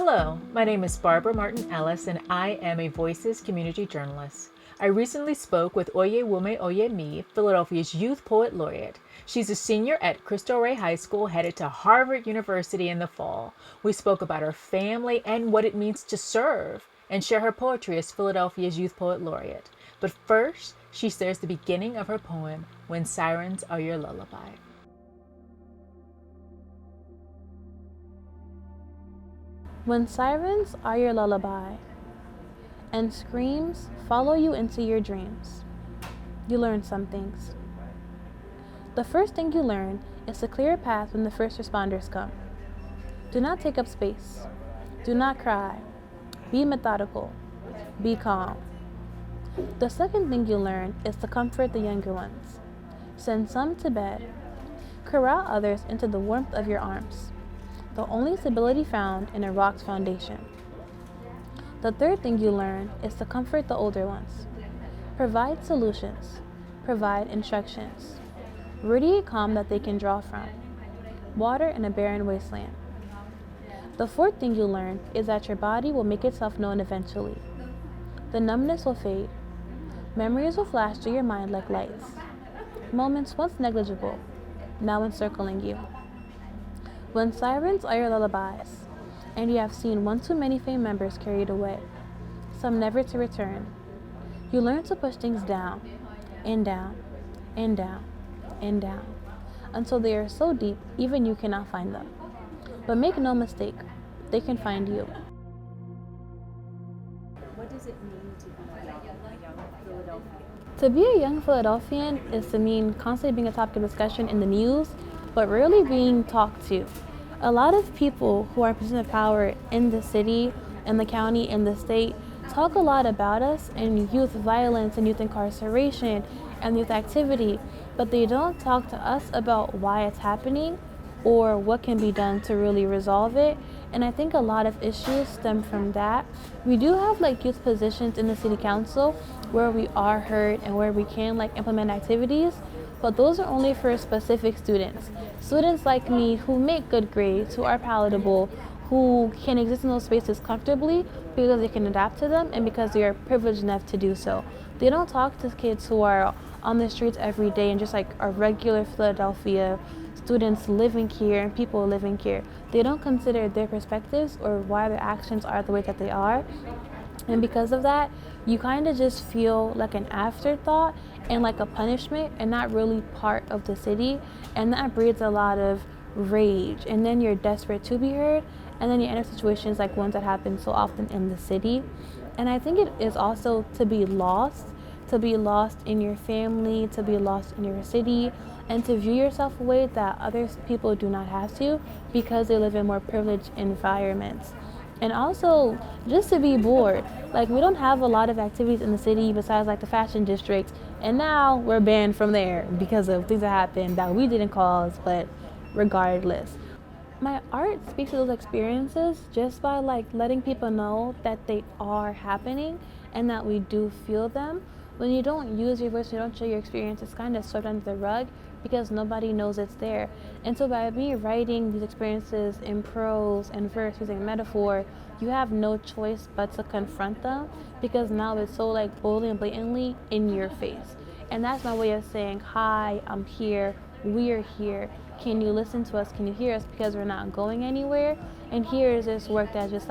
Hello, my name is Barbara Martin Ellis, and I am a Voices community journalist. I recently spoke with Oyewumi Oyeniyi, Philadelphia's Youth Poet Laureate. She's a senior at Cristo Rey High School, headed to Harvard University in the fall. We spoke about her family and what it means to serve, and share her poetry as Philadelphia's Youth Poet Laureate. But first, she shares the beginning of her poem, When Sirens Are Your Lullaby. When sirens are your lullaby, and screams follow you into your dreams, you learn some things. The first thing you learn is to clear a path when the first responders come. Do not take up space. Do not cry. Be methodical. Be calm. The second thing you learn is to comfort the younger ones. Send some to bed. Corral others into the warmth of your arms, the only stability found in a rock's foundation. The third thing you learn is to comfort the older ones. Provide solutions. Provide instructions. Radiate calm that they can draw from. Water in a barren wasteland. The fourth thing you learn is that your body will make itself known eventually. The numbness will fade. Memories will flash through your mind like lights. Moments once negligible, now encircling you. When sirens are your lullabies, and you have seen one too many famed members carried away, some never to return, you learn to push things down, and down, and down, and down, until they are so deep even you cannot find them. But make no mistake, they can find you. What does it mean to be a young Philadelphian? To be a young Philadelphian is to mean constantly being a topic of discussion in the news, but rarely being talked to. A lot of people who are in position of power in the city, in the county, in the state, talk a lot about us and youth violence and youth incarceration and youth activity, but they don't talk to us about why it's happening or what can be done to really resolve it. And I think a lot of issues stem from that. We do have youth positions in the city council where we are heard and where we can implement activities, but those are only for specific students. Students like me who make good grades, who are palatable, who can exist in those spaces comfortably because they can adapt to them and because they are privileged enough to do so. They don't talk to kids who are on the streets every day and just are regular Philadelphia students living here and people living here. They don't consider their perspectives or why their actions are the way that they are. And because of that, you kind of just feel like an afterthought and like a punishment and not really part of the city. And that breeds a lot of rage. And then you're desperate to be heard. And then you enter situations like ones that happen so often in the city. And I think it is also to be lost in your family, to be lost in your city, and to view yourself a way that other people do not have to because they live in more privileged environments. And also, just to be bored. We don't have a lot of activities in the city besides the fashion district. And now we're banned from there because of things that happened that we didn't cause, but regardless. My art speaks to those experiences just by letting people know that they are happening and that we do feel them. When you don't use your voice, you don't share your experience, it's kind of swept under the rug because nobody knows it's there. And so by me writing these experiences in prose and verse using metaphor, you have no choice but to confront them because now it's so boldly and blatantly in your face. And that's my way of saying, hi, I'm here, we're here. Can you listen to us? Can you hear us? Because we're not going anywhere. And here is this work that's just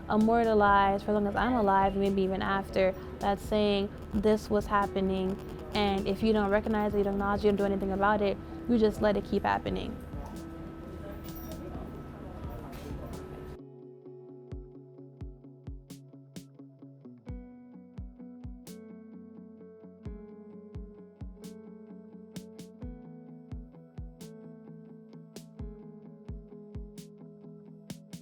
immortalized for as long as I'm alive, maybe even after, that's saying this was happening. And if you don't recognize it, you don't acknowledge it, you don't do anything about it, you just let it keep happening.